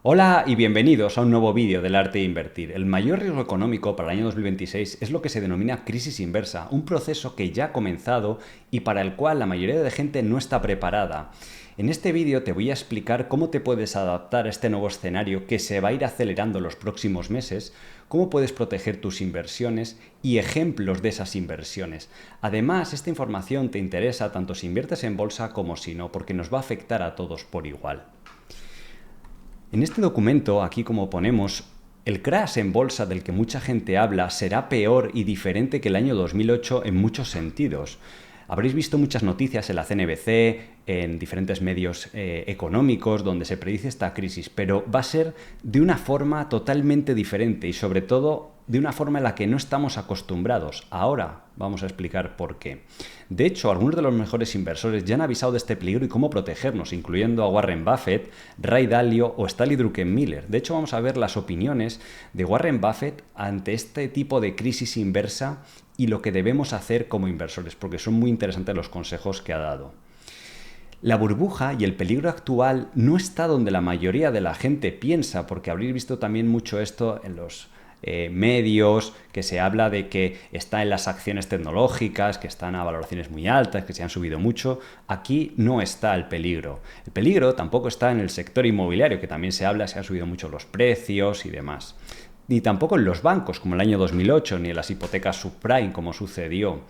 Hola y bienvenidos a un nuevo vídeo del arte de invertir. El mayor riesgo económico para el año 2026 es lo que se denomina crisis inversa, un proceso que ya ha comenzado y para el cual la mayoría de gente no está preparada. En este vídeo te voy a explicar cómo te puedes adaptar a este nuevo escenario que se va a ir acelerando en los próximos meses, cómo puedes proteger tus inversiones y ejemplos de esas inversiones. Además, esta información te interesa tanto si inviertes en bolsa como si no, porque nos va a afectar a todos por igual. En este documento, aquí como ponemos, el crash en bolsa del que mucha gente habla será peor y diferente que el año 2008 en muchos sentidos. Habréis visto muchas noticias en la CNBC, en diferentes medios económicos donde se predice esta crisis, pero va a ser de una forma totalmente diferente y sobre todo de una forma en la que no estamos acostumbrados. Ahora vamos a explicar por qué. De hecho, algunos de los mejores inversores ya han avisado de este peligro y cómo protegernos, incluyendo a Warren Buffett, Ray Dalio o Stanley Druckenmiller. De hecho, vamos a ver las opiniones de Warren Buffett ante este tipo de crisis inversa y lo que debemos hacer como inversores, porque son muy interesantes los consejos que ha dado. La burbuja y el peligro actual no está donde la mayoría de la gente piensa, porque habréis visto también mucho esto en los medios, que se habla de que está en las acciones tecnológicas, que están a valoraciones muy altas, que se han subido mucho. Aquí no está el peligro. El peligro tampoco está en el sector inmobiliario, que también se habla, se han subido mucho los precios y demás. Ni tampoco en los bancos, como el año 2008, ni en las hipotecas subprime, como sucedió.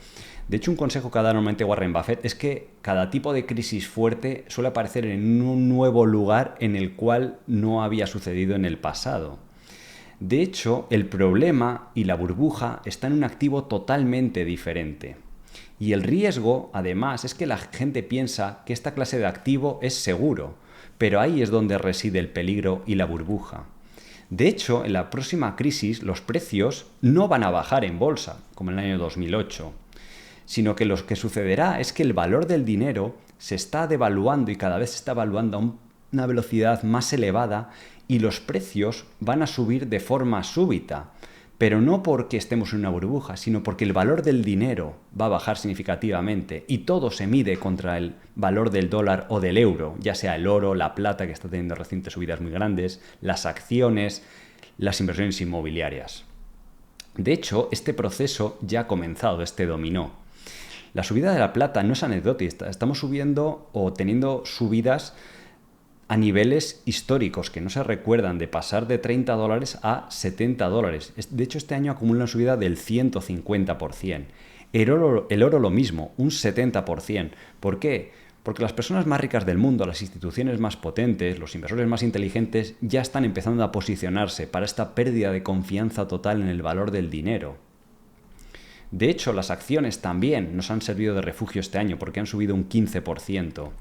De hecho, un consejo que ha dado normalmente Warren Buffett es que cada tipo de crisis fuerte suele aparecer en un nuevo lugar en el cual no había sucedido en el pasado. De hecho, el problema y la burbuja están en un activo totalmente diferente. Y el riesgo, además, es que la gente piensa que esta clase de activo es seguro, pero ahí es donde reside el peligro y la burbuja. De hecho, en la próxima crisis los precios no van a bajar en bolsa, como en el año 2008, sino que lo que sucederá es que el valor del dinero se está devaluando y cada vez se está evaluando a una velocidad más elevada y los precios van a subir de forma súbita, pero no porque estemos en una burbuja, sino porque el valor del dinero va a bajar significativamente y todo se mide contra el valor del dólar o del euro, ya sea el oro, la plata, que está teniendo recientes subidas muy grandes, las acciones, las inversiones inmobiliarias. De hecho, este proceso ya ha comenzado, este dominó. La subida de la plata no es anecdótica, estamos subiendo o teniendo subidas a niveles históricos que no se recuerdan, de pasar de $30 a $70. De hecho, este año acumula una subida del 150%. El oro lo mismo, un 70%. ¿Por qué? Porque las personas más ricas del mundo, las instituciones más potentes, los inversores más inteligentes, ya están empezando a posicionarse para esta pérdida de confianza total en el valor del dinero. De hecho, las acciones también nos han servido de refugio este año porque han subido un 15%.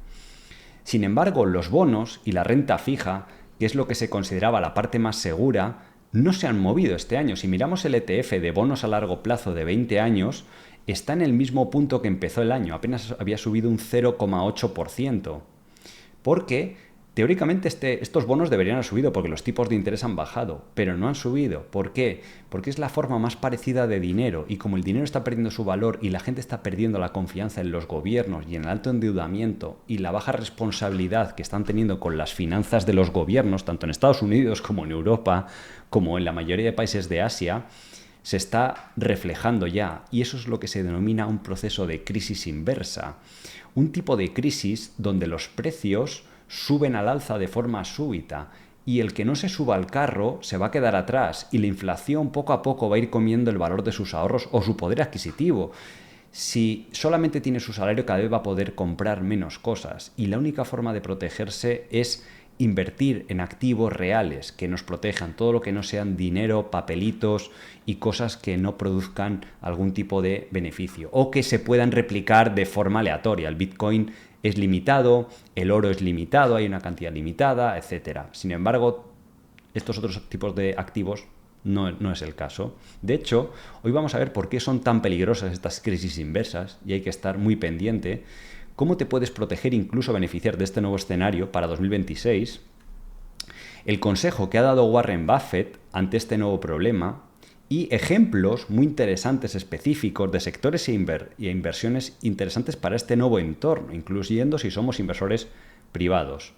Sin embargo, los bonos y la renta fija, que es lo que se consideraba la parte más segura, no se han movido este año. Si miramos el ETF de bonos a largo plazo de 20 años, está en el mismo punto que empezó el año, apenas había subido un 0,8%. Porque teóricamente estos bonos deberían haber subido porque los tipos de interés han bajado, pero no han subido. ¿Por qué? Porque es la forma más parecida de dinero y como el dinero está perdiendo su valor y la gente está perdiendo la confianza en los gobiernos y en el alto endeudamiento y la baja responsabilidad que están teniendo con las finanzas de los gobiernos, tanto en Estados Unidos como en Europa, como en la mayoría de países de Asia, se está reflejando ya, y eso es lo que se denomina un proceso de crisis inversa. Un tipo de crisis donde los precios suben al alza de forma súbita y el que no se suba al carro se va a quedar atrás y la inflación poco a poco va a ir comiendo el valor de sus ahorros o su poder adquisitivo. Si solamente tiene su salario, cada vez va a poder comprar menos cosas y la única forma de protegerse es invertir en activos reales que nos protejan, todo lo que no sean dinero, papelitos y cosas que no produzcan algún tipo de beneficio o que se puedan replicar de forma aleatoria. El Bitcoin es limitado, el oro es limitado, hay una cantidad limitada, etc. Sin embargo, estos otros tipos de activos no es el caso. De hecho, hoy vamos a ver por qué son tan peligrosas estas crisis inversas y hay que estar muy pendiente. ¿Cómo te puedes proteger e incluso beneficiar de este nuevo escenario para 2026? El consejo que ha dado Warren Buffett ante este nuevo problema y ejemplos muy interesantes específicos de sectores e inversiones interesantes para este nuevo entorno, incluyendo si somos inversores privados.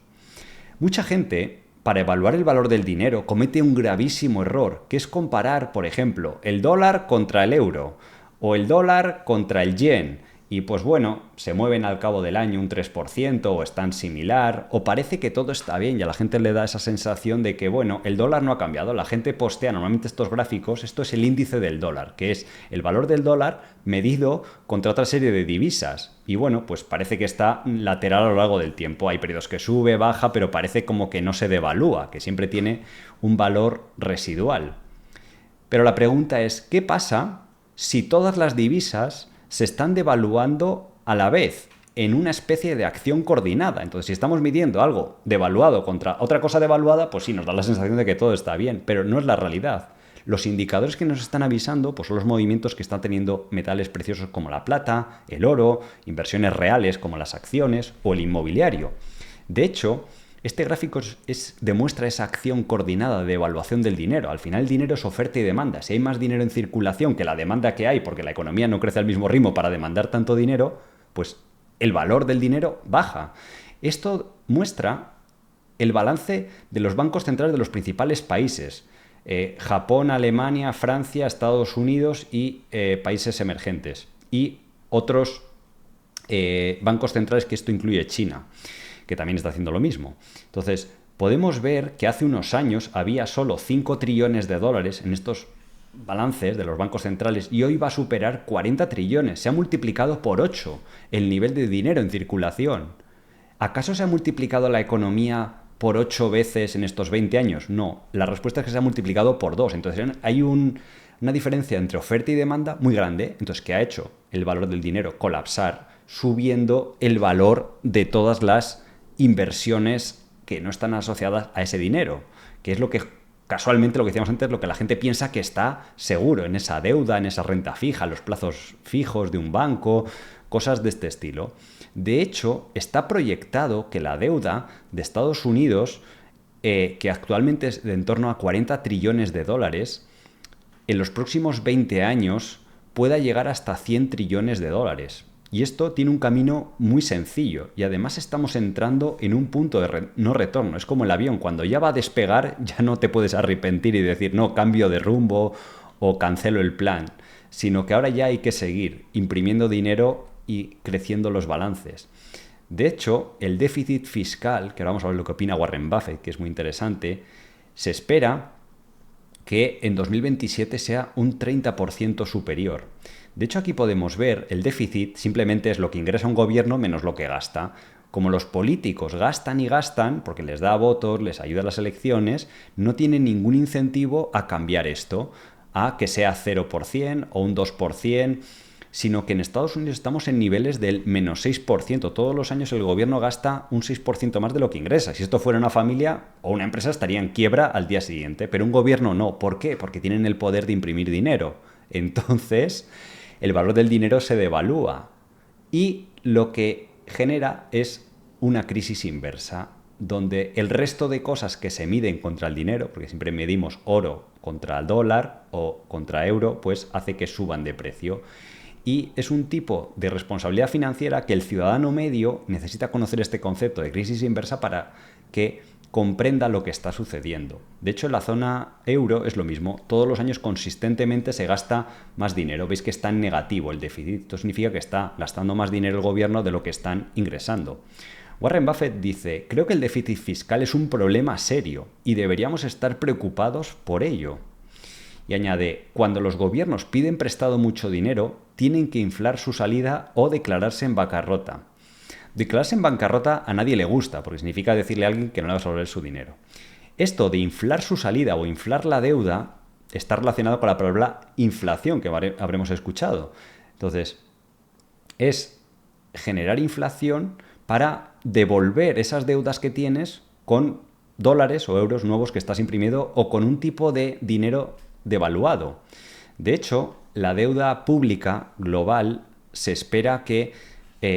Mucha gente para evaluar el valor del dinero, comete un gravísimo error, que es comparar, por ejemplo, el dólar contra el euro o el dólar contra el yen. Y pues bueno, se mueven al cabo del año un 3% o están similar, o parece que todo está bien y a la gente le da esa sensación de que, bueno, el dólar no ha cambiado. La gente postea normalmente estos gráficos, esto es el índice del dólar, que es el valor del dólar medido contra otra serie de divisas. Y bueno, pues parece que está lateral a lo largo del tiempo. Hay periodos que sube, baja, pero parece como que no se devalúa, que siempre tiene un valor residual. Pero la pregunta es, ¿qué pasa si todas las divisas se están devaluando a la vez en una especie de acción coordinada? Entonces, si estamos midiendo algo devaluado contra otra cosa devaluada, pues sí, nos da la sensación de que todo está bien, pero no es la realidad. Los indicadores que nos están avisando pues son los movimientos que están teniendo metales preciosos como la plata, el oro, inversiones reales como las acciones o el inmobiliario. De hecho, este gráfico demuestra esa acción coordinada de evaluación del dinero. Al final el dinero es oferta y demanda. Si hay más dinero en circulación que la demanda que hay, porque la economía no crece al mismo ritmo para demandar tanto dinero, pues el valor del dinero baja. Esto muestra el balance de los bancos centrales de los principales países. Japón, Alemania, Francia, Estados Unidos y países emergentes. Y otros bancos centrales, que esto incluye China, que también está haciendo lo mismo. Entonces, podemos ver que hace unos años había solo 5 trillones de dólares en estos balances de los bancos centrales y hoy va a superar 40 trillones. Se ha multiplicado por 8 el nivel de dinero en circulación. ¿Acaso se ha multiplicado la economía por 8 veces en estos 20 años? No, la respuesta es que se ha multiplicado por 2. Entonces hay una diferencia entre oferta y demanda muy grande. Entonces, ¿qué ha hecho el valor del dinero? Colapsar, subiendo el valor de todas las inversiones que no están asociadas a ese dinero, que es lo que casualmente, lo que decíamos antes, lo que la gente piensa que está seguro en esa deuda, en esa renta fija, los plazos fijos de un banco, cosas de este estilo. De hecho, está proyectado que la deuda de Estados Unidos, que actualmente es de en torno a 40 trillones de dólares, en los próximos 20 años pueda llegar hasta 100 trillones de dólares. Y esto tiene un camino muy sencillo y además estamos entrando en un punto de no retorno. Es como el avión, cuando ya va a despegar ya no te puedes arrepentir y decir no, cambio de rumbo o cancelo el plan, sino que ahora ya hay que seguir imprimiendo dinero y creciendo los balances. De hecho, el déficit fiscal, que ahora vamos a ver lo que opina Warren Buffett, que es muy interesante, se espera que en 2027 sea un 30% superior. De hecho, aquí podemos ver el déficit simplemente es lo que ingresa un gobierno menos lo que gasta. Como los políticos gastan y gastan, porque les da votos, les ayuda a las elecciones, no tienen ningún incentivo a cambiar esto, a que sea 0% o un 2%, sino que en Estados Unidos estamos en niveles del menos 6%. Todos los años el gobierno gasta un 6% más de lo que ingresa. Si esto fuera una familia o una empresa estaría en quiebra al día siguiente, pero un gobierno no. ¿Por qué? Porque tienen el poder de imprimir dinero. Entonces, el valor del dinero se devalúa y lo que genera es una crisis inversa, donde el resto de cosas que se miden contra el dinero, porque siempre medimos oro contra el dólar o contra euro, pues hace que suban de precio. Y es un tipo de responsabilidad financiera que el ciudadano medio necesita conocer este concepto de crisis inversa para que comprenda lo que está sucediendo. De hecho, en la zona euro es lo mismo. Todos los años consistentemente se gasta más dinero. Veis que está en negativo el déficit. Esto significa que está gastando más dinero el gobierno de lo que están ingresando. Warren Buffett dice, creo que el déficit fiscal es un problema serio y deberíamos estar preocupados por ello. Y añade, cuando los gobiernos piden prestado mucho dinero, tienen que inflar su salida o declararse en bancarrota. Declararse en bancarrota a nadie le gusta, porque significa decirle a alguien que no le vas a devolver su dinero. Esto de inflar su salida o inflar la deuda está relacionado con la palabra inflación, que habremos escuchado. Entonces, es generar inflación para devolver esas deudas que tienes con dólares o euros nuevos que estás imprimiendo o con un tipo de dinero devaluado. De hecho, la deuda pública global se espera que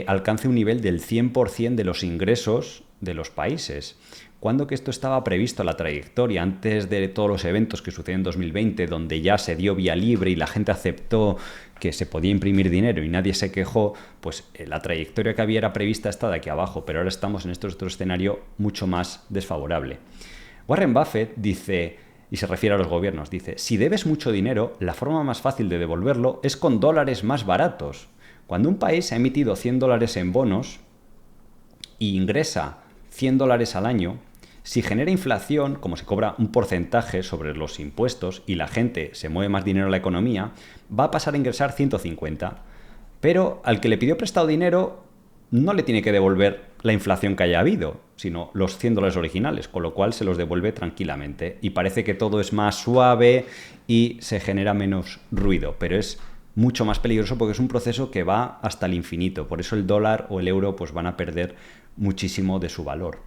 alcance un nivel del 100% de los ingresos de los países. Cuando que esto estaba previsto, la trayectoria, antes de todos los eventos que sucedieron en 2020, donde ya se dio vía libre y la gente aceptó que se podía imprimir dinero y nadie se quejó, pues la trayectoria que había era prevista está de aquí abajo, pero ahora estamos en este otro escenario mucho más desfavorable. Warren Buffett dice, y se refiere a los gobiernos, dice, si debes mucho dinero, la forma más fácil de devolverlo es con dólares más baratos. Cuando un país ha emitido $100 en bonos y ingresa $100 al año, si genera inflación, como se cobra un porcentaje sobre los impuestos y la gente se mueve más dinero en la economía, va a pasar a ingresar 150. Pero al que le pidió prestado dinero no le tiene que devolver la inflación que haya habido, sino los $100 originales, con lo cual se los devuelve tranquilamente. Y parece que todo es más suave y se genera menos ruido, pero es mucho más peligroso porque es un proceso que va hasta el infinito. Por eso el dólar o el euro pues van a perder muchísimo de su valor.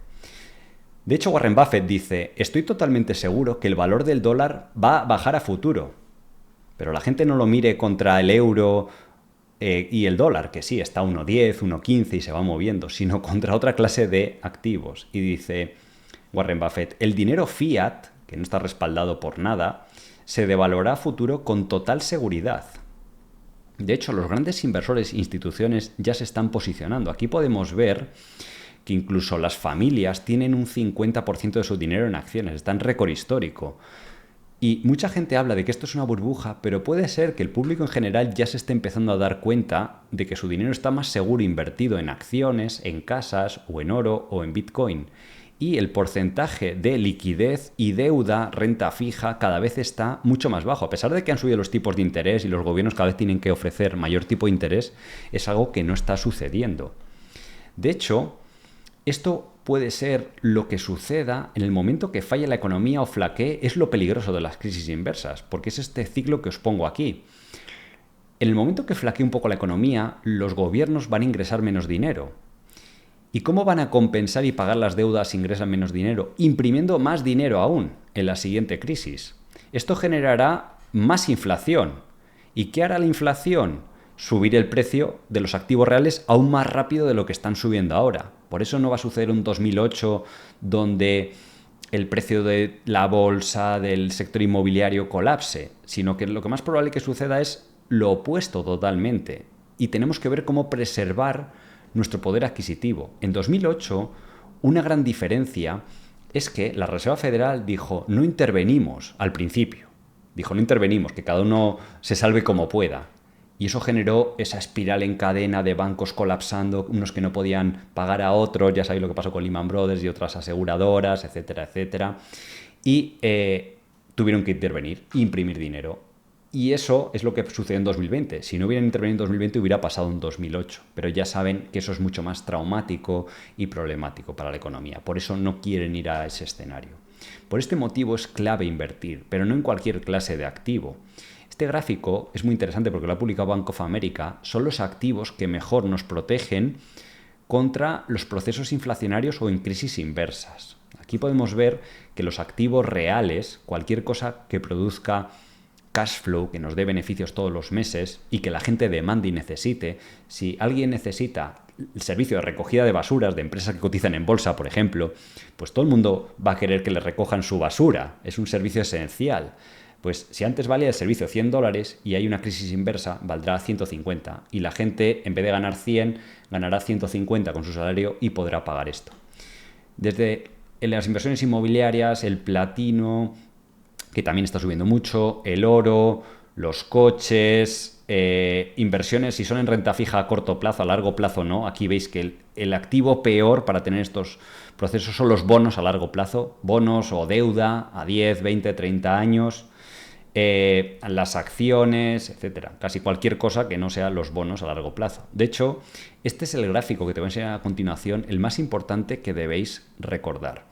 De hecho, Warren Buffett dice, estoy totalmente seguro que el valor del dólar va a bajar a futuro. Pero la gente no lo mire contra el euro y el dólar, que sí, está a 1,10, 1,15 y se va moviendo, sino contra otra clase de activos. Y dice Warren Buffett, el dinero fiat, que no está respaldado por nada, se devaluará a futuro con total seguridad. De hecho, los grandes inversores e instituciones ya se están posicionando. Aquí podemos ver que incluso las familias tienen un 50% de su dinero en acciones, está en récord histórico. Y mucha gente habla de que esto es una burbuja, pero puede ser que el público en general ya se esté empezando a dar cuenta de que su dinero está más seguro invertido en acciones, en casas, o en oro, o en Bitcoin. Y el porcentaje de liquidez y deuda, renta fija, cada vez está mucho más bajo. A pesar de que han subido los tipos de interés y los gobiernos cada vez tienen que ofrecer mayor tipo de interés, es algo que no está sucediendo. De hecho, esto puede ser lo que suceda en el momento que falle la economía o flaquee, es lo peligroso de las crisis inversas, porque es este ciclo que os pongo aquí. En el momento que flaquee un poco la economía, los gobiernos van a ingresar menos dinero. ¿Y cómo van a compensar y pagar las deudas si ingresan menos dinero? Imprimiendo más dinero aún en la siguiente crisis. Esto generará más inflación. ¿Y qué hará la inflación? Subir el precio de los activos reales aún más rápido de lo que están subiendo ahora. Por eso no va a suceder un 2008 donde el precio de la bolsa, del sector inmobiliario colapse, sino que lo que más probable que suceda es lo opuesto totalmente. Y tenemos que ver cómo preservar nuestro poder adquisitivo. En 2008, una gran diferencia es que la Reserva Federal dijo, no intervenimos al principio. Dijo, no intervenimos, que cada uno se salve como pueda. Y eso generó esa espiral en cadena de bancos colapsando, unos que no podían pagar a otros, ya sabéis lo que pasó con Lehman Brothers y otras aseguradoras, etcétera, etcétera. Y tuvieron que intervenir e imprimir dinero. Y eso es lo que sucedió en 2020. Si no hubieran intervenido en 2020, hubiera pasado en 2008. Pero ya saben que eso es mucho más traumático y problemático para la economía. Por eso no quieren ir a ese escenario. Por este motivo es clave invertir, pero no en cualquier clase de activo. Este gráfico es muy interesante porque lo ha publicado Bank of America. Son los activos que mejor nos protegen contra los procesos inflacionarios o en crisis inversas. Aquí podemos ver que los activos reales, cualquier cosa que produzca cash flow, que nos dé beneficios todos los meses y que la gente demande y necesite, si alguien necesita el servicio de recogida de basuras de empresas que cotizan en bolsa, por ejemplo, pues todo el mundo va a querer que le recojan su basura. Es un servicio esencial. Pues si antes valía el servicio $100 y hay una crisis inversa, valdrá 150. Y la gente, en vez de ganar 100, ganará 150 con su salario y podrá pagar esto. Desde las inversiones inmobiliarias, el platino, que también está subiendo mucho, el oro, los coches, inversiones, si son en renta fija a corto plazo, a largo plazo no. Aquí veis que el activo peor para tener estos procesos son los bonos a largo plazo, bonos o deuda a 10, 20, 30 años. Las acciones, etcétera. Casi cualquier cosa que no sea los bonos a largo plazo. De hecho, este es el gráfico que te voy a enseñar a continuación, el más importante que debéis recordar.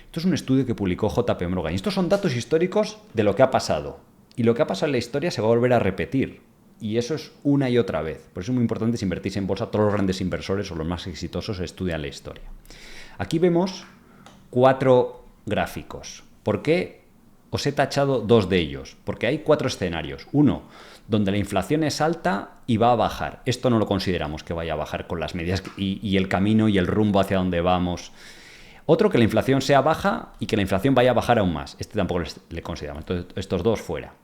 Esto es un estudio que publicó JP Morgan. Y estos son datos históricos de lo que ha pasado. Y lo que ha pasado en la historia se va a volver a repetir. Y eso es una y otra vez. Por eso es muy importante si invertís en bolsa, todos los grandes inversores o los más exitosos estudian la historia. Aquí vemos 4 gráficos. ¿Por qué? Os he tachado 2 de ellos, porque hay 4 escenarios. Uno, donde la inflación es alta y va a bajar. Esto no lo consideramos que vaya a bajar con las medidas y el camino y el rumbo hacia donde vamos. Otro, que la inflación sea baja y que la inflación vaya a bajar aún más. Este tampoco le consideramos. Entonces, estos 2 fuera.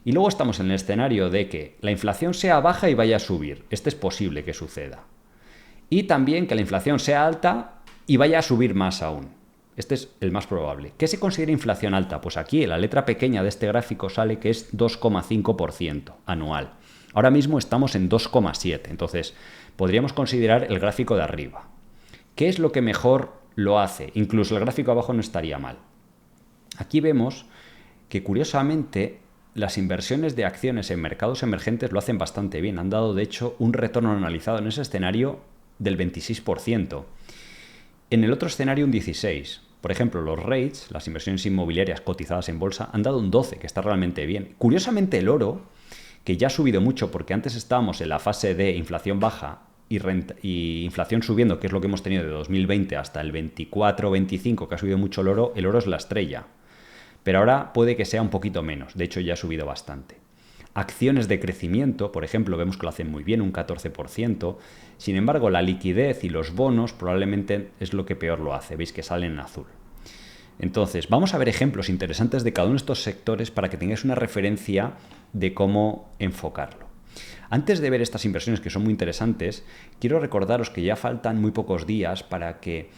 Y luego estamos en el escenario de que la inflación sea baja y vaya a subir. Este es posible que suceda. Y también que la inflación sea alta y vaya a subir más aún. Este es el más probable. ¿Qué se considera inflación alta? Pues aquí en la letra pequeña de este gráfico sale que es 2,5% anual. Ahora mismo estamos en 2,7%, entonces podríamos considerar el gráfico de arriba. ¿Qué es lo que mejor lo hace? Incluso el gráfico abajo no estaría mal. Aquí vemos que curiosamente las inversiones de acciones en mercados emergentes lo hacen bastante bien. Han dado de hecho un retorno analizado en ese escenario del 26%. En el otro escenario un 16%. Por ejemplo, los REITs, las inversiones inmobiliarias cotizadas en bolsa, han dado un 12%, que está realmente bien. Curiosamente el oro, que ya ha subido mucho porque antes estábamos en la fase de inflación baja y inflación subiendo, que es lo que hemos tenido de 2020 hasta el 24-25, que ha subido mucho el oro es la estrella. Pero ahora puede que sea un poquito menos, de hecho ya ha subido bastante. Acciones de crecimiento, por ejemplo, vemos que lo hacen muy bien, un 14%. Sin embargo, la liquidez y los bonos probablemente es lo que peor lo hace. Veis que salen en azul. Entonces, vamos a ver ejemplos interesantes de cada uno de estos sectores para que tengáis una referencia de cómo enfocarlo. Antes de ver estas inversiones que son muy interesantes, quiero recordaros que ya faltan muy pocos días para que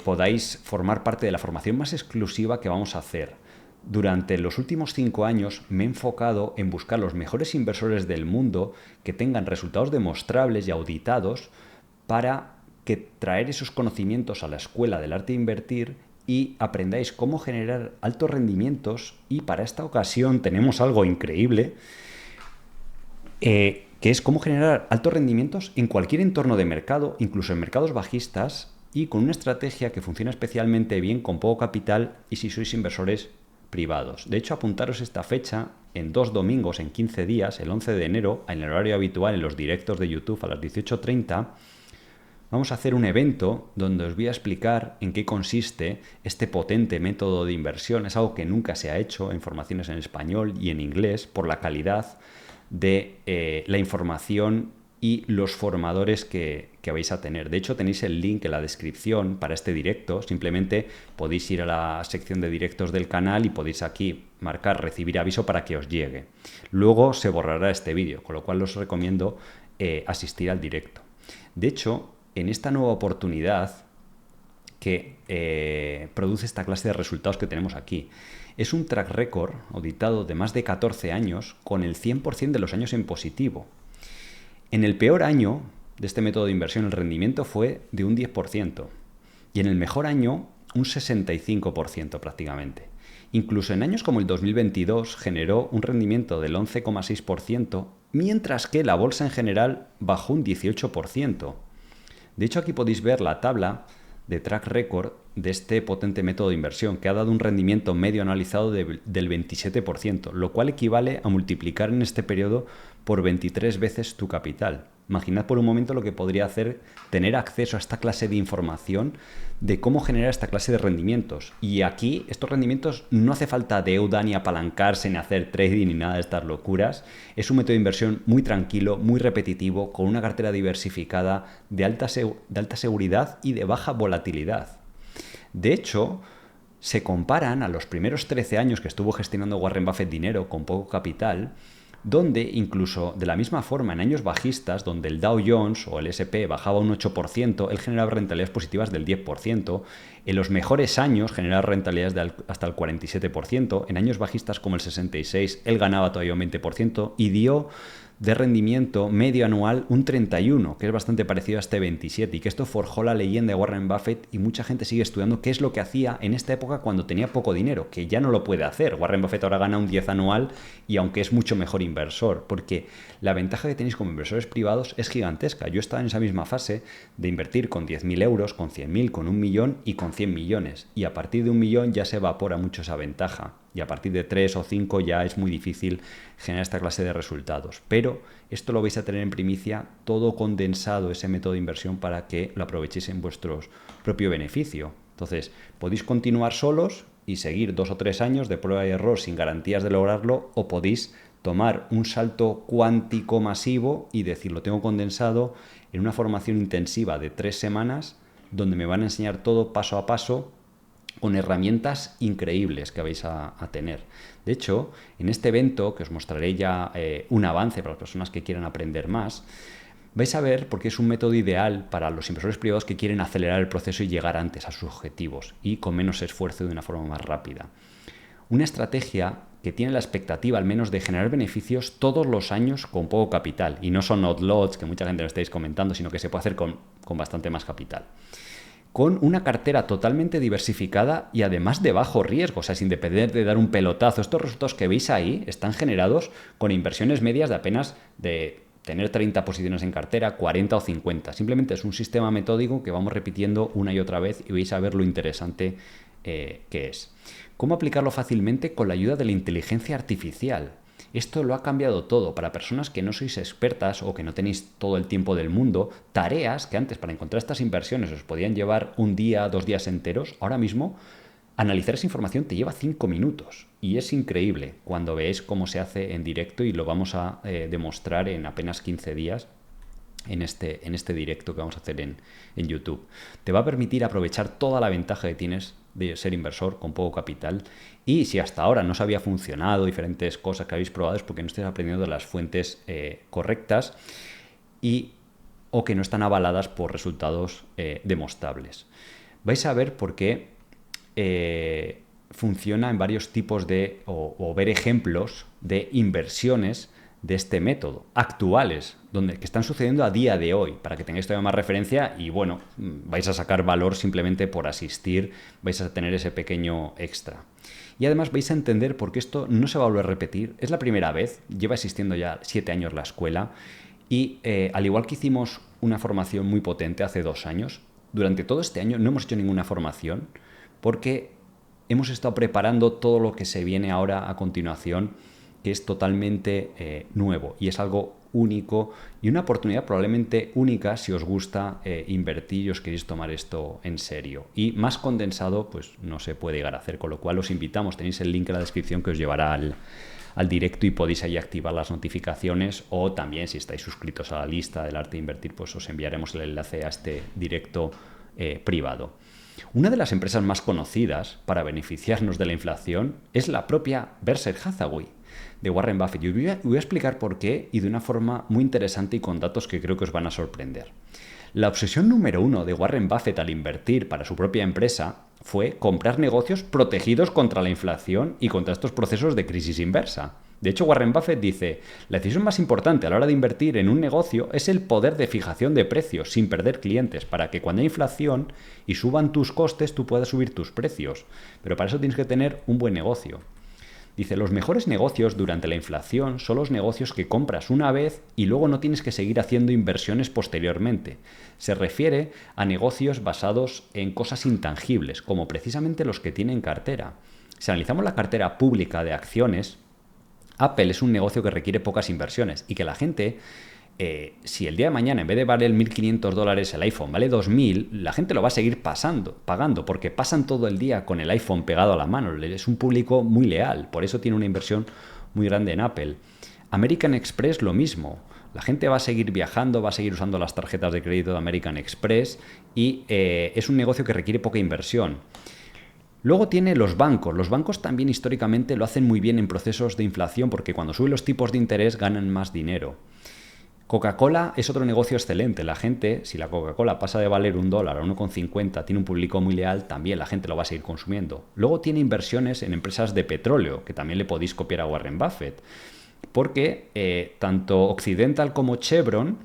podáis formar parte de la formación más exclusiva que vamos a hacer. Durante los últimos 5 años me he enfocado en buscar los mejores inversores del mundo que tengan resultados demostrables y auditados para que traer esos conocimientos a la escuela del arte de invertir y aprendáis cómo generar altos rendimientos. Y para esta ocasión tenemos algo increíble, que es cómo generar altos rendimientos en cualquier entorno de mercado, incluso en mercados bajistas, y con una estrategia que funciona especialmente bien con poco capital y si sois inversores privados. De hecho, apuntaros esta fecha en 2 domingos, en 15 días, el 11 de enero, en el horario habitual, en los directos de YouTube a las 18:30, vamos a hacer un evento donde os voy a explicar en qué consiste este potente método de inversión. Es algo que nunca se ha hecho en formaciones en español y en inglés por la calidad de la información y los formadores que vais a tener. De hecho, tenéis el link en la descripción para este directo. Simplemente podéis ir a la sección de directos del canal y podéis aquí marcar recibir aviso para que os llegue. Luego se borrará este vídeo, con lo cual os recomiendo asistir al directo. De hecho, en esta nueva oportunidad que produce esta clase de resultados que tenemos aquí, es un track record auditado de más de 14 años con el 100% de los años en positivo. En el peor año de este método de inversión el rendimiento fue de un 10% y en el mejor año un 65% prácticamente. Incluso en años como el 2022 generó un rendimiento del 11,6%, mientras que la bolsa en general bajó un 18%. De hecho, aquí podéis ver la tabla de track record de este potente método de inversión, que ha dado un rendimiento medio anualizado del 27%, lo cual equivale a multiplicar en este periodo por 23 veces tu capital. Imaginad por un momento lo que podría hacer tener acceso a esta clase de información de cómo generar esta clase de rendimientos. Y aquí estos rendimientos no hace falta deuda, ni apalancarse, ni hacer trading, ni nada de estas locuras. Es un método de inversión muy tranquilo, muy repetitivo, con una cartera diversificada, de alta seguridad y de baja volatilidad. De hecho, se comparan a los primeros 13 años que estuvo gestionando Warren Buffett dinero con poco capital, donde incluso de la misma forma en años bajistas, donde el Dow Jones o el S&P bajaba un 8%, él generaba rentabilidades positivas del 10%, en los mejores años generaba rentabilidades de hasta el 47%, en años bajistas como el 66 él ganaba todavía un 20% y dio de rendimiento medio anual un 31%, que es bastante parecido a este 27%, y que esto forjó la leyenda de Warren Buffett y mucha gente sigue estudiando qué es lo que hacía en esta época cuando tenía poco dinero, que ya no lo puede hacer. Warren Buffett ahora gana un 10 anual y aunque es mucho mejor inversor, porque la ventaja que tenéis como inversores privados es gigantesca. Yo estaba en esa misma fase de invertir con 10.000 euros, con 100.000, con 1 millón y con 100 millones, y a partir de 1 millón ya se evapora mucho esa ventaja. Y a partir de 3 o 5 ya es muy difícil generar esta clase de resultados. Pero esto lo vais a tener en primicia, todo condensado, ese método de inversión, para que lo aprovechéis en vuestro propio beneficio. Entonces, podéis continuar solos y seguir 2 o 3 años de prueba y error sin garantías de lograrlo, o podéis tomar un salto cuántico masivo y decir, lo tengo condensado en una formación intensiva de 3 semanas, donde me van a enseñar todo paso a paso, con herramientas increíbles que vais a tener. De hecho, en este evento, que os mostraré ya un avance para las personas que quieran aprender más, Vais a ver por qué es un método ideal para los inversores privados que quieren acelerar el proceso y llegar antes a sus objetivos y con menos esfuerzo y de una forma más rápida. Una estrategia que tiene la expectativa al menos de generar beneficios todos los años con poco capital. Y no son odd lots, que mucha gente lo estáis comentando, sino que se puede hacer con bastante más capital. Con una cartera totalmente diversificada y además de bajo riesgo, o sea, sin depender de dar un pelotazo. Estos resultados que veis ahí están generados con inversiones medias de apenas de tener 30 posiciones en cartera, 40 o 50. Simplemente es un sistema metódico que vamos repitiendo una y otra vez y vais a ver lo interesante que es. ¿Cómo aplicarlo fácilmente? Con la ayuda de la inteligencia artificial. Esto lo ha cambiado todo. Para personas que no sois expertas o que no tenéis todo el tiempo del mundo, tareas que antes para encontrar estas inversiones os podían llevar un día, 2 días enteros, ahora mismo analizar esa información te lleva 5 minutos. Y es increíble cuando veáis cómo se hace en directo y lo vamos a demostrar en apenas 15 días. En este directo que vamos a hacer en YouTube. Te va a permitir aprovechar toda la ventaja que tienes de ser inversor con poco capital, y si hasta ahora no os había funcionado diferentes cosas que habéis probado es porque no estáis aprendiendo de las fuentes correctas o que no están avaladas por resultados demostrables. Vais a ver por qué funciona en varios tipos o ver ejemplos de inversiones de este método, actuales, que están sucediendo a día de hoy, para que tengáis todavía más referencia y bueno, vais a sacar valor simplemente por asistir, vais a tener ese pequeño extra. Y además vais a entender por qué esto no se va a volver a repetir, es la primera vez, lleva existiendo ya 7 años la escuela y al igual que hicimos una formación muy potente hace 2 años, durante todo este año no hemos hecho ninguna formación porque hemos estado preparando todo lo que se viene ahora a continuación, que es totalmente nuevo y es algo único y una oportunidad probablemente única si os gusta invertir y os queréis tomar esto en serio. Y más condensado pues no se puede llegar a hacer, con lo cual os invitamos, tenéis el link en la descripción que os llevará al directo y podéis ahí activar las notificaciones, o también si estáis suscritos a la lista del arte de invertir pues os enviaremos el enlace a este directo privado. Una de las empresas más conocidas para beneficiarnos de la inflación es la propia Berkshire Hathaway de Warren Buffett. Y os voy a explicar por qué y de una forma muy interesante y con datos que creo que os van a sorprender. La obsesión número 1 de Warren Buffett al invertir para su propia empresa fue comprar negocios protegidos contra la inflación y contra estos procesos de crisis inversa. De hecho, Warren Buffett dice, la decisión más importante a la hora de invertir en un negocio es el poder de fijación de precios sin perder clientes, para que cuando hay inflación y suban tus costes, tú puedas subir tus precios. Pero para eso tienes que tener un buen negocio. Dice, los mejores negocios durante la inflación son los negocios que compras una vez y luego no tienes que seguir haciendo inversiones posteriormente. Se refiere a negocios basados en cosas intangibles, como precisamente los que tienen cartera. Si analizamos la cartera pública de acciones, Apple es un negocio que requiere pocas inversiones y que la gente, si el día de mañana en vez de valer $1.500 el iPhone vale 2.000, la gente lo va a seguir pagando, porque pasan todo el día con el iPhone pegado a la mano. Es un público muy leal, por eso tiene una inversión muy grande en Apple. American Express lo mismo. La gente va a seguir viajando, va a seguir usando las tarjetas de crédito de American Express y es un negocio que requiere poca inversión. Luego tiene los bancos. Los bancos también históricamente lo hacen muy bien en procesos de inflación porque cuando suben los tipos de interés ganan más dinero. Coca-Cola es otro negocio excelente. La gente, si la Coca-Cola pasa de valer $1 a 1,50, tiene un público muy leal, también la gente lo va a seguir consumiendo. Luego tiene inversiones en empresas de petróleo, que también le podéis copiar a Warren Buffett. Porque tanto Occidental como Chevron,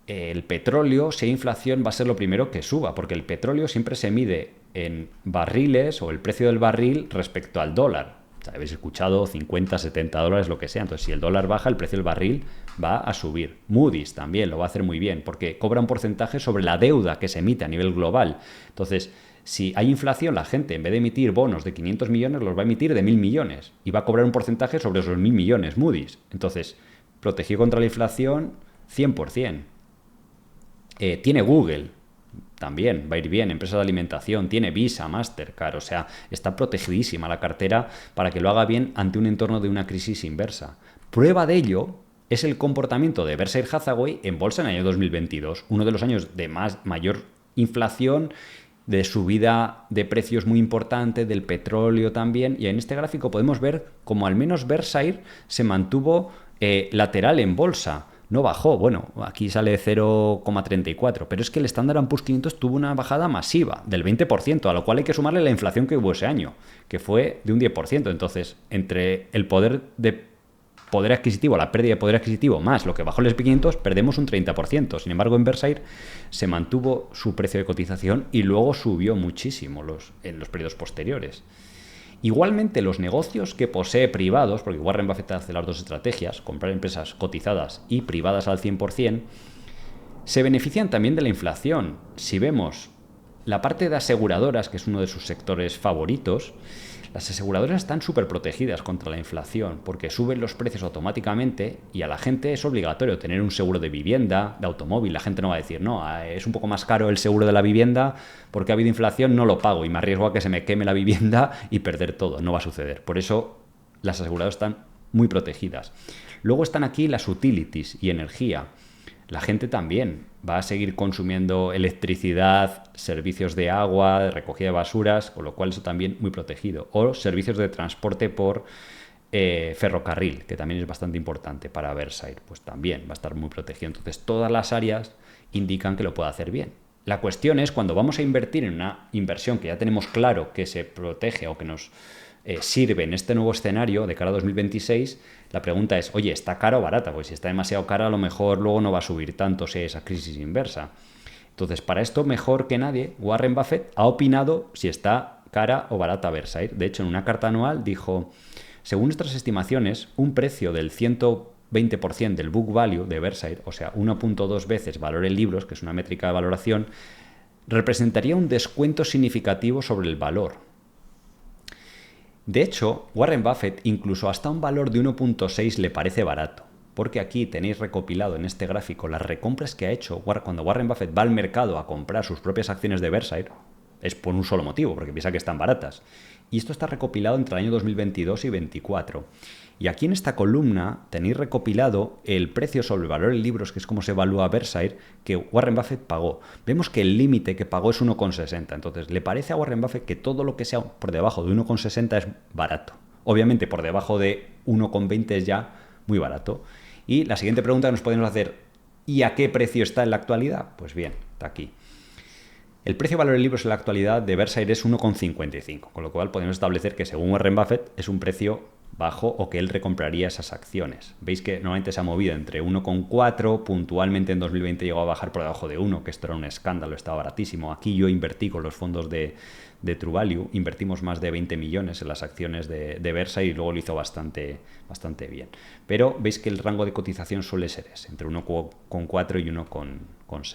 el petróleo, si hay inflación, va a ser lo primero que suba, porque el petróleo siempre se mide en barriles o el precio del barril respecto al dólar. O sea, habéis escuchado 50, 70 dólares, lo que sea. Entonces, si el dólar baja, el precio del barril va a subir. Moody's también lo va a hacer muy bien, porque cobra un porcentaje sobre la deuda que se emite a nivel global. Entonces, si hay inflación, la gente, en vez de emitir bonos de 500 millones, los va a emitir de 1.000 millones. Y va a cobrar un porcentaje sobre esos 1.000 millones, Moody's. Entonces, protegido contra la inflación, 100%. Tiene Google, también va a ir bien, empresas de alimentación, tiene Visa, Mastercard, o sea, está protegidísima la cartera para que lo haga bien ante un entorno de una crisis inversa. Prueba de ello es el comportamiento de Berkshire Hathaway en bolsa en el año 2022, uno de los años de mayor inflación, de subida de precios muy importante, del petróleo también, y en este gráfico podemos ver como al menos Berkshire se mantuvo lateral en bolsa. no bajó. Bueno, aquí sale 0,34, pero es que el Standard & Poor's 500 tuvo una bajada masiva del 20%, a lo cual hay que sumarle la inflación que hubo ese año, que fue de un 10%. Entonces, entre el poder adquisitivo, la pérdida de poder adquisitivo, más lo que bajó el SP500, perdemos un 30%. Sin embargo, en Versailles se mantuvo su precio de cotización y luego subió muchísimo en los periodos posteriores. Igualmente, los negocios que posee privados, porque Warren Buffett hace las dos estrategias, comprar empresas cotizadas y privadas al 100%, se benefician también de la inflación. Si vemos la parte de aseguradoras, que es uno de sus sectores favoritos, las aseguradoras están súper protegidas contra la inflación porque suben los precios automáticamente y a la gente es obligatorio tener un seguro de vivienda, de automóvil. La gente no va a decir, no, es un poco más caro el seguro de la vivienda porque ha habido inflación, no lo pago y me arriesgo a que se me queme la vivienda y perder todo. No va a suceder. Por eso las aseguradoras están muy protegidas. Luego están aquí las utilities y energía. La gente también va a seguir consumiendo electricidad, servicios de agua, de recogida de basuras, con lo cual eso también muy protegido. O servicios de transporte por ferrocarril, que también es bastante importante para Versailles, pues también va a estar muy protegido. Entonces, todas las áreas indican que lo puede hacer bien. La cuestión es, cuando vamos a invertir en una inversión que ya tenemos claro que se protege o que nos sirve en este nuevo escenario de cara a 2026, la pregunta es, oye, ¿está cara o barata? Pues si está demasiado cara, a lo mejor luego no va a subir tanto si hay esa crisis inversa. Entonces, para esto, mejor que nadie, Warren Buffett ha opinado si está cara o barata Versailles. De hecho, en una carta anual dijo, según nuestras estimaciones, un precio del 120% del book value de Versailles, o sea, 1.2 veces valor en libros, que es una métrica de valoración, representaría un descuento significativo sobre el valor. De hecho, Warren Buffett incluso hasta un valor de 1.6 le parece barato, porque aquí tenéis recopilado en este gráfico las recompras que ha hecho cuando Warren Buffett va al mercado a comprar sus propias acciones de Versailles. Es por un solo motivo, porque piensa que están baratas. Y esto está recopilado entre el año 2022 y 2024. Y aquí en esta columna tenéis recopilado el precio sobre el valor en libros, que es como se evalúa Versailles, que Warren Buffett pagó. Vemos que el límite que pagó es 1,60. Entonces, ¿le parece a Warren Buffett que todo lo que sea por debajo de 1,60 es barato? Obviamente, por debajo de 1,20 es ya muy barato. Y la siguiente pregunta que nos podemos hacer, ¿y a qué precio está en la actualidad? Pues bien, está aquí. El precio de valor de libros en la actualidad de Versailles es 1,55, con lo cual podemos establecer que según Warren Buffett es un precio bajo o que él recompraría esas acciones. Veis que normalmente se ha movido entre 1,4, puntualmente en 2020 llegó a bajar por debajo de 1, que esto era un escándalo, estaba baratísimo. Aquí yo invertí con los fondos de True Value, invertimos más de 20 millones en las acciones de Versailles y luego lo hizo bastante bien. Pero veis que el rango de cotización suele ser ese, entre 1,4 y 1,6.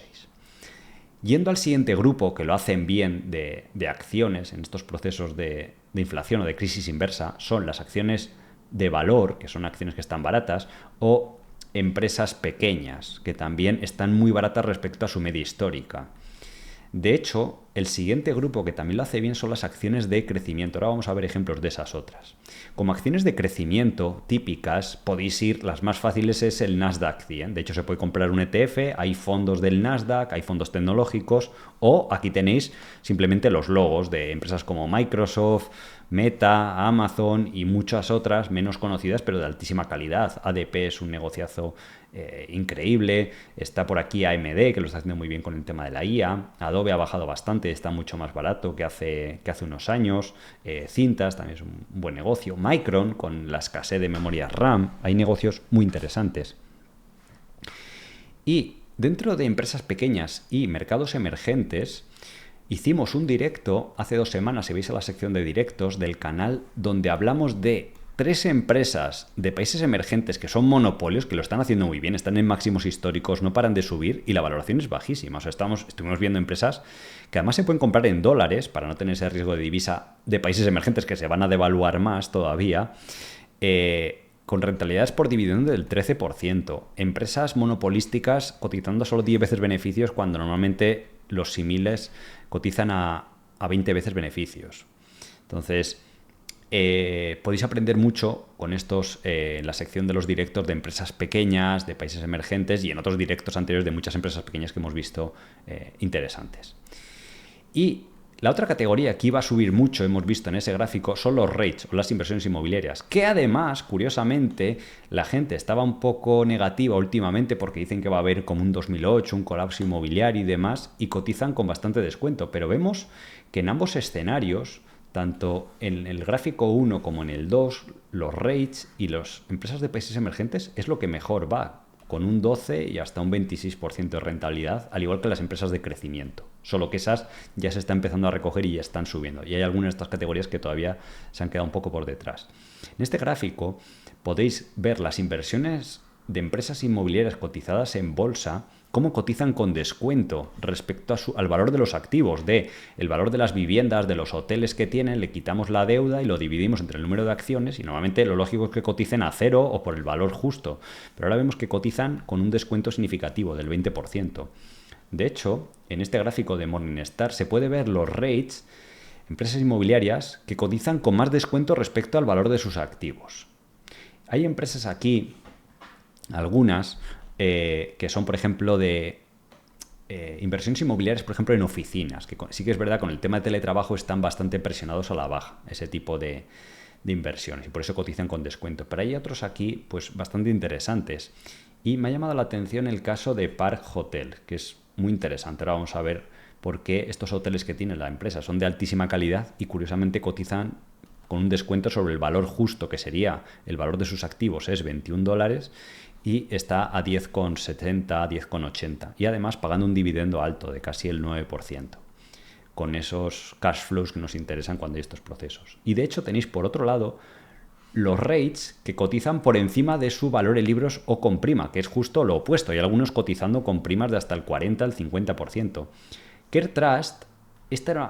Yendo al siguiente grupo, que lo hacen bien de acciones en estos procesos de inflación o de crisis inversa, son las acciones de valor, que son acciones que están baratas, o empresas pequeñas, que también están muy baratas respecto a su media histórica. De hecho, el siguiente grupo que también lo hace bien son las acciones de crecimiento. Ahora vamos a ver ejemplos de esas otras. Como acciones de crecimiento típicas, podéis ir, las más fáciles es el Nasdaq 100. De hecho, se puede comprar un ETF, hay fondos del Nasdaq, hay fondos tecnológicos, o aquí tenéis simplemente los logos de empresas como Microsoft, Meta, Amazon y muchas otras menos conocidas, pero de altísima calidad. ADP es un negociazo increíble. Está por aquí AMD, que lo está haciendo muy bien con el tema de la IA. Adobe ha bajado bastante, está mucho más barato que hace unos años. Cintas también es un buen negocio. Micron, con la escasez de memoria RAM, hay negocios muy interesantes. Y dentro de empresas pequeñas y mercados emergentes, hicimos un directo hace 2 semanas, si veis a la sección de directos del canal, donde hablamos de 3 empresas de países emergentes que son monopolios, que lo están haciendo muy bien, están en máximos históricos, no paran de subir y la valoración es bajísima. O sea, estuvimos viendo empresas que además se pueden comprar en dólares para no tener ese riesgo de divisa de países emergentes que se van a devaluar más todavía, con rentabilidades por dividendo del 13%. Empresas monopolísticas cotizando solo 10 veces beneficios cuando normalmente los similares cotizan a 20 veces beneficios. Entonces, podéis aprender mucho con estos en la sección de los directos de empresas pequeñas, de países emergentes y en otros directos anteriores de muchas empresas pequeñas que hemos visto interesantes. Y La otra categoría que iba a subir mucho, hemos visto en ese gráfico, son los REITs o las inversiones inmobiliarias, que además, curiosamente, la gente estaba un poco negativa últimamente porque dicen que va a haber como un 2008, un colapso inmobiliario y demás, y cotizan con bastante descuento. Pero vemos que en ambos escenarios, tanto en el gráfico 1 como en el 2, los REITs y las empresas de países emergentes es lo que mejor va, con un 12 y hasta un 26% de rentabilidad, al igual que las empresas de crecimiento. Solo que esas ya se están empezando a recoger y ya están subiendo. Y hay algunas de estas categorías que todavía se han quedado un poco por detrás. En este gráfico podéis ver las inversiones de empresas inmobiliarias cotizadas en bolsa, cómo cotizan con descuento respecto al valor de los activos, el valor de las viviendas, de los hoteles que tienen, le quitamos la deuda y lo dividimos entre el número de acciones y normalmente lo lógico es que coticen a cero o por el valor justo. Pero ahora vemos que cotizan con un descuento significativo del 20%. De hecho, en este gráfico de Morningstar se puede ver los REITs, empresas inmobiliarias, que cotizan con más descuento respecto al valor de sus activos. Hay empresas aquí, algunas, que son, por ejemplo, de inversiones inmobiliarias, por ejemplo, en oficinas, que sí que es verdad, con el tema de teletrabajo están bastante presionados a la baja, ese tipo de inversiones, y por eso cotizan con descuento. Pero hay otros aquí, pues, bastante interesantes. Y me ha llamado la atención el caso de Park Hotel, que es muy interesante. Ahora vamos a ver por qué estos hoteles que tiene la empresa son de altísima calidad y curiosamente cotizan con un descuento sobre el valor justo, que sería el valor de sus activos, es $21, y está a 10,70, 10,80. Y además pagando un dividendo alto de casi el 9%. Con esos cash flows que nos interesan cuando hay estos procesos. Y de hecho tenéis por otro lado los REITs que cotizan por encima de su valor en libros o con prima, que es justo lo opuesto. Hay algunos cotizando con primas de hasta el 40 al 50%. CareTrust,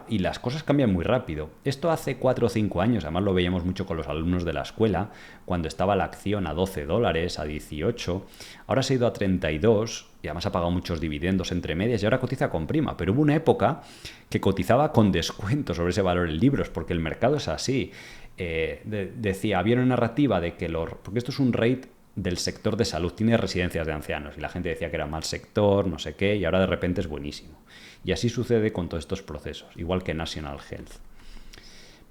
y las cosas cambian muy rápido. Esto hace 4 o 5 años, además lo veíamos mucho con los alumnos de la escuela, cuando estaba la acción a $12, a 18, ahora se ha ido a 32 y además ha pagado muchos dividendos entre medias y ahora cotiza con prima. Pero hubo una época que cotizaba con descuento sobre ese valor en libros, porque el mercado es así. Decía, había una narrativa de que porque esto es un REIT del sector de salud, tiene residencias de ancianos y la gente decía que era mal sector, no sé qué, y ahora de repente es buenísimo. Y así sucede con todos estos procesos, igual que National Health.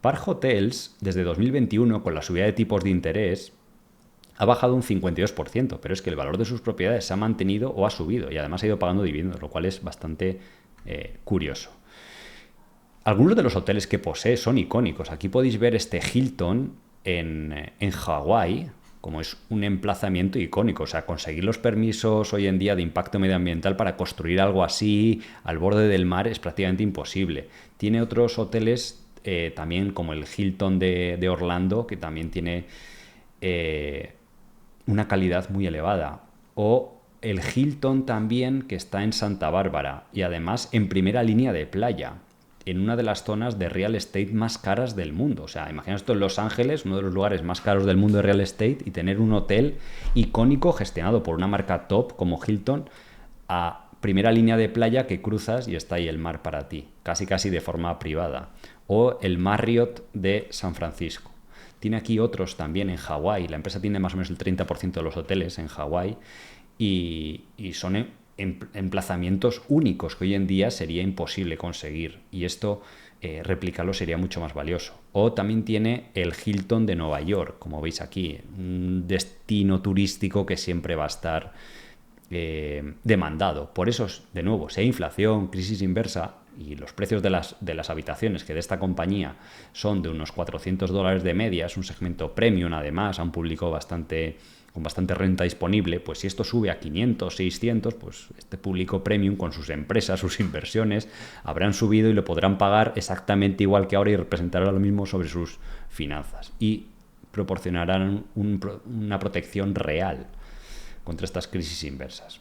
Park Hotels, desde 2021, con la subida de tipos de interés, ha bajado un 52%, pero es que el valor de sus propiedades se ha mantenido o ha subido y además ha ido pagando dividendos, lo cual es bastante curioso. Algunos de los hoteles que posee son icónicos. Aquí podéis ver este Hilton en Hawái, como es un emplazamiento icónico. O sea, conseguir los permisos hoy en día de impacto medioambiental para construir algo así al borde del mar es prácticamente imposible. Tiene otros hoteles también como el Hilton de Orlando, que también tiene una calidad muy elevada. O el Hilton también, que está en Santa Bárbara y además en primera línea de playa, en una de las zonas de real estate más caras del mundo. O sea, imaginaos esto en Los Ángeles, uno de los lugares más caros del mundo de real estate, y tener un hotel icónico gestionado por una marca top como Hilton a primera línea de playa que cruzas y está ahí el mar para ti, casi casi de forma privada. O el Marriott de San Francisco. Tiene aquí otros también en Hawái. La empresa tiene más o menos el 30% de los hoteles en Hawái y son emplazamientos únicos que hoy en día sería imposible conseguir, y esto replicarlo sería mucho más valioso. O también tiene el Hilton de Nueva York, como veis aquí, un destino turístico que siempre va a estar demandado. Por eso, de nuevo, si hay inflación, crisis inversa y los precios de las habitaciones que de esta compañía son de unos $400 de media, es un segmento premium además, a un público con bastante renta disponible, pues si esto sube a 500, 600, pues este público premium con sus empresas, sus inversiones, habrán subido y lo podrán pagar exactamente igual que ahora y representará lo mismo sobre sus finanzas. Y proporcionarán una protección real contra estas crisis inversas.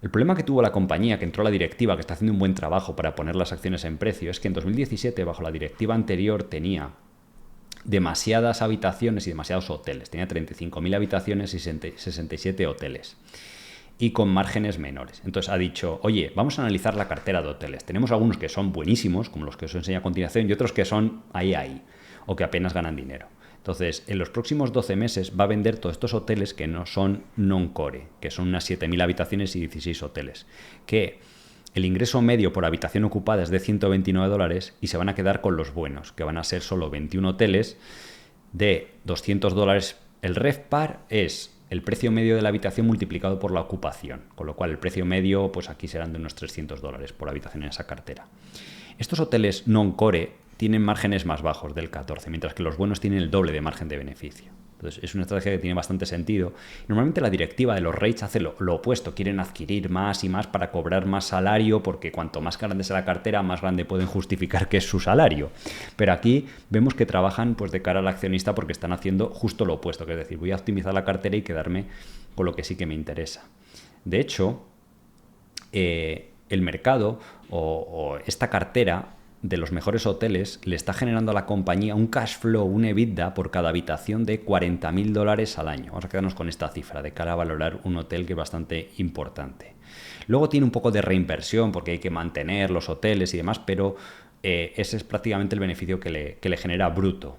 El problema que tuvo la compañía, que entró a la directiva, que está haciendo un buen trabajo para poner las acciones en precio, es que en 2017, bajo la directiva anterior, tenía demasiadas habitaciones y demasiados hoteles. Tenía 35.000 habitaciones y 67 hoteles. Y con márgenes menores. Entonces ha dicho, oye, vamos a analizar la cartera de hoteles. Tenemos algunos que son buenísimos, como los que os enseño a continuación, y otros que son ahí, o que apenas ganan dinero. Entonces, en los próximos 12 meses va a vender todos estos hoteles que no son non-core, que son unas 7.000 habitaciones y 16 hoteles, que el ingreso medio por habitación ocupada es de $129 y se van a quedar con los buenos, que van a ser solo 21 hoteles de $200. El RevPAR es el precio medio de la habitación multiplicado por la ocupación, con lo cual el precio medio, pues aquí serán de unos $300 por habitación en esa cartera. Estos hoteles non-core tienen márgenes más bajos del 14, mientras que los buenos tienen el doble de margen de beneficio. Entonces, es una estrategia que tiene bastante sentido. Normalmente la directiva de los REITs hace lo opuesto, quieren adquirir más y más para cobrar más salario, porque cuanto más grande sea la cartera, más grande pueden justificar que es su salario. Pero aquí vemos que trabajan pues de cara al accionista porque están haciendo justo lo opuesto, que es decir, voy a optimizar la cartera y quedarme con lo que sí que me interesa. De hecho, el mercado o esta cartera de los mejores hoteles le está generando a la compañía un cash flow, un EBITDA por cada habitación de $40.000 al año. Vamos a quedarnos con esta cifra de cara a valorar un hotel que es bastante importante. Luego tiene un poco de reinversión porque hay que mantener los hoteles y demás, pero ese es prácticamente el beneficio que le genera bruto.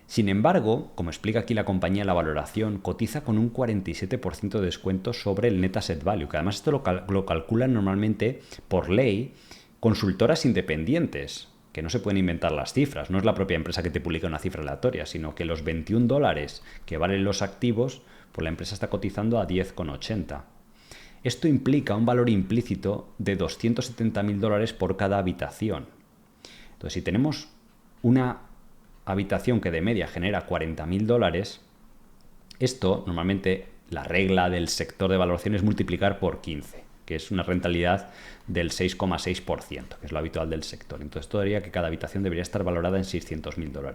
Sin embargo, como explica aquí la compañía, la valoración cotiza con un 47% de descuento sobre el Net Asset Value, que además esto lo calculan normalmente por ley consultoras independientes, que no se pueden inventar las cifras, no es la propia empresa que te publica una cifra aleatoria, sino que los $21 que valen los activos, pues la empresa está cotizando a 10,80. Esto implica un valor implícito de $270.000 por cada habitación. Entonces, si tenemos una habitación que de media genera $40.000, esto normalmente la regla del sector de valoración es multiplicar por 15, que es una rentabilidad del 6,6%, que es lo habitual del sector. Entonces, esto diría que cada habitación debería estar valorada en $600.000,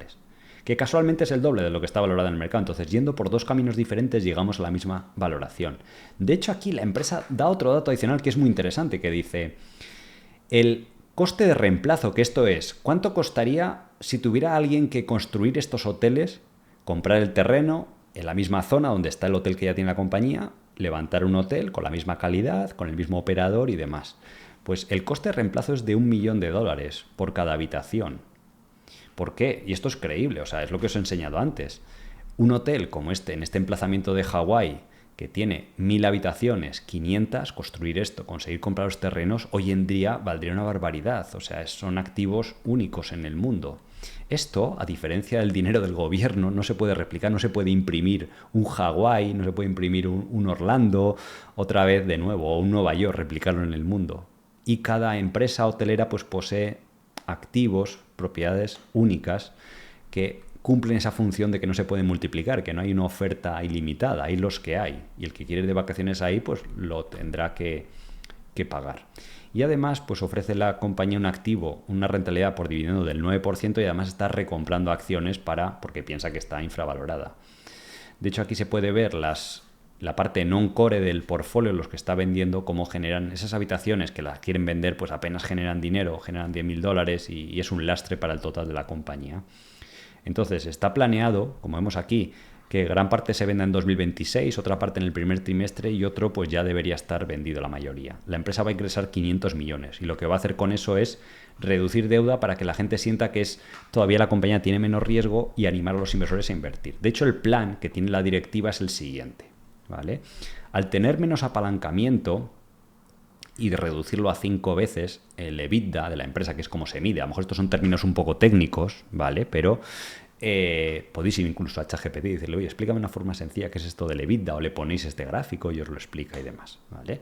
que casualmente es el doble de lo que está valorada en el mercado. Entonces, yendo por dos caminos diferentes, llegamos a la misma valoración. De hecho, aquí la empresa da otro dato adicional que es muy interesante, que dice, el coste de reemplazo, que esto es, ¿cuánto costaría si tuviera alguien que construir estos hoteles, comprar el terreno en la misma zona donde está el hotel que ya tiene la compañía, levantar un hotel con la misma calidad, con el mismo operador y demás? Pues el coste de reemplazo es de $1 millón por cada habitación. ¿Por qué? Y esto es creíble, o sea, es lo que os he enseñado antes. Un hotel como este, en este emplazamiento de Hawái, que tiene 1.000 habitaciones, 500, construir esto, conseguir comprar los terrenos, hoy en día valdría una barbaridad. O sea, son activos únicos en el mundo. Esto, a diferencia del dinero del gobierno, no se puede replicar, no se puede imprimir un Hawái, no se puede imprimir un Orlando, otra vez de nuevo, o un Nueva York, replicarlo en el mundo. Y cada empresa hotelera pues posee activos, propiedades únicas que cumplen esa función de que no se pueden multiplicar, que no hay una oferta ilimitada, hay los que hay. Y el que quiere ir de vacaciones ahí, pues lo tendrá que pagar. Y además, pues ofrece la compañía un activo, una rentabilidad por dividendo del 9% y además está recomprando acciones porque piensa que está infravalorada. De hecho, aquí se puede ver la parte non-core del portfolio, los que está vendiendo, cómo generan esas habitaciones que las quieren vender, pues apenas generan dinero, generan $10.000 y es un lastre para el total de la compañía. Entonces, está planeado, como vemos aquí, que gran parte se venda en 2026, otra parte en el primer trimestre y otro pues ya debería estar vendido la mayoría. La empresa va a ingresar 500 millones y lo que va a hacer con eso es reducir deuda para que la gente sienta que todavía la compañía tiene menos riesgo y animar a los inversores a invertir. De hecho, el plan que tiene la directiva es el siguiente, ¿vale? Al tener menos apalancamiento y de reducirlo a 5 veces el EBITDA de la empresa, que es como se mide, a lo mejor estos son términos un poco técnicos, ¿vale? Pero podéis ir incluso a ChatGPT y decirle, oye, explícame una forma sencilla qué es esto del EBITDA, o le ponéis este gráfico y os lo explica y demás, ¿vale?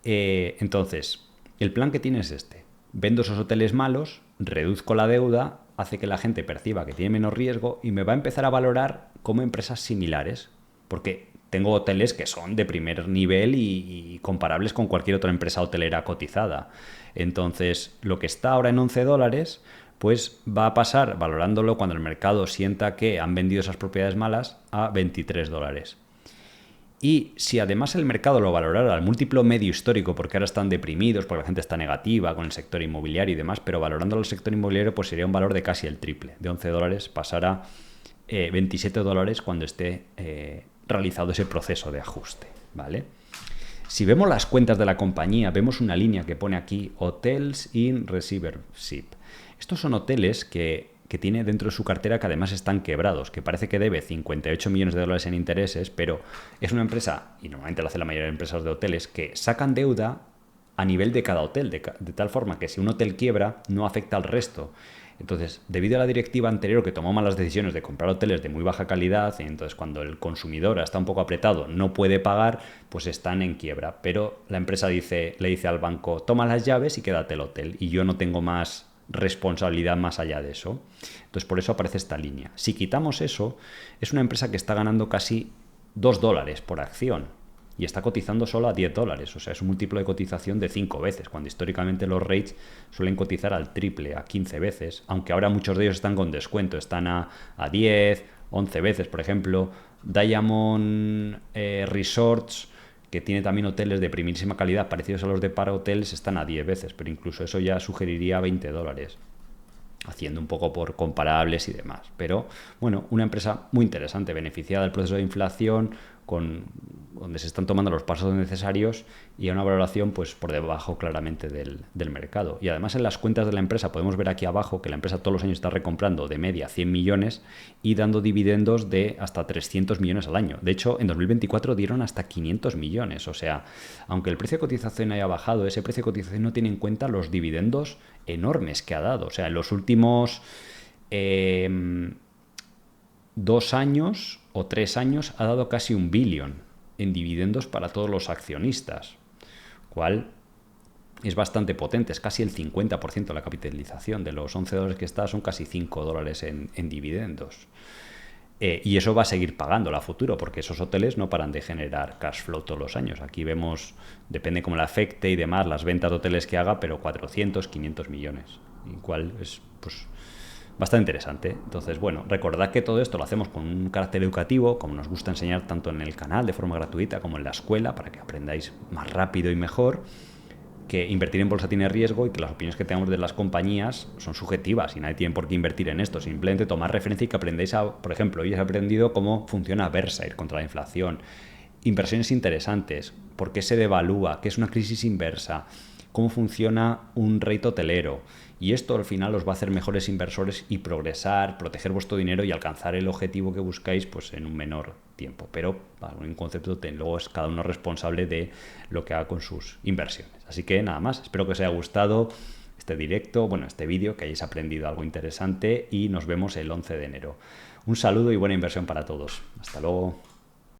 Entonces, el plan que tiene es este. Vendo esos hoteles malos, reduzco la deuda, hace que la gente perciba que tiene menos riesgo y me va a empezar a valorar como empresas similares, porque tengo hoteles que son de primer nivel y comparables con cualquier otra empresa hotelera cotizada. Entonces, lo que está ahora en $11, pues va a pasar, valorándolo cuando el mercado sienta que han vendido esas propiedades malas, a $23. Y si además el mercado lo valorara al múltiplo medio histórico, porque ahora están deprimidos, porque la gente está negativa con el sector inmobiliario y demás, pero valorándolo al sector inmobiliario, pues sería un valor de casi el triple. De $11 pasará $27 cuando esté realizado ese proceso de ajuste, ¿vale? Si vemos las cuentas de la compañía, vemos una línea que pone aquí Hotels in Receivership. Estos son hoteles que tiene dentro de su cartera que además están quebrados, que parece que debe $58 millones en intereses, pero es una empresa, y normalmente lo hace la mayoría de empresas de hoteles, que sacan deuda, a nivel de cada hotel, de tal forma que si un hotel quiebra, no afecta al resto. Entonces, debido a la directiva anterior que tomó malas decisiones de comprar hoteles de muy baja calidad, y entonces cuando el consumidor está un poco apretado, no puede pagar, pues están en quiebra. Pero la empresa le dice al banco, toma las llaves y quédate el hotel, y yo no tengo más responsabilidad más allá de eso. Entonces, por eso aparece esta línea. Si quitamos eso, es una empresa que está ganando casi $2 por acción y está cotizando solo a $10. O sea, es un múltiplo de cotización de 5 veces, cuando históricamente los REITs suelen cotizar al triple, a 15 veces, aunque ahora muchos de ellos están con descuento, están a 10, 11 veces. Por ejemplo, Diamond Resorts, que tiene también hoteles de primerísima calidad parecidos a los de Para Hotels, están a 10 veces, pero incluso eso ya sugeriría $20, haciendo un poco por comparables y demás. Pero bueno, una empresa muy interesante, beneficiada del proceso de inflación, donde se están tomando los pasos necesarios y a una valoración pues por debajo claramente del mercado. Y además en las cuentas de la empresa podemos ver aquí abajo que la empresa todos los años está recomprando de media 100 millones y dando dividendos de hasta 300 millones al año. De hecho, en 2024 dieron hasta 500 millones. O sea, aunque el precio de cotización haya bajado, ese precio de cotización no tiene en cuenta los dividendos enormes que ha dado. O sea, en los últimos 2 años o 3 años ha dado casi $1 billón en dividendos para todos los accionistas, cual es bastante potente, es casi el 50% de la capitalización. De los $11 que está, son casi $5 en dividendos. Y eso va a seguir pagando a futuro, porque esos hoteles no paran de generar cash flow todos los años. Aquí vemos, depende cómo le afecte y demás, las ventas de hoteles que haga, pero 400, 500 millones, igual es pues bastante interesante. Entonces, bueno, recordad que todo esto lo hacemos con un carácter educativo, como nos gusta enseñar tanto en el canal de forma gratuita como en la escuela, para que aprendáis más rápido y mejor, que invertir en bolsa tiene riesgo y que las opiniones que tengamos de las compañías son subjetivas y nadie tiene por qué invertir en esto. Simplemente tomar referencia y que aprendáis por ejemplo, hoy he aprendido cómo funciona Versailles contra la inflación, inversiones interesantes, por qué se devalúa, qué es una crisis inversa, cómo funciona un rate hotelero. Y esto al final os va a hacer mejores inversores y progresar, proteger vuestro dinero y alcanzar el objetivo que buscáis pues en un menor tiempo. Pero un concepto, luego es cada uno responsable de lo que haga con sus inversiones. Así que nada más, espero que os haya gustado este directo, este vídeo, que hayáis aprendido algo interesante y nos vemos el 11 de enero. Un saludo y buena inversión para todos. Hasta luego.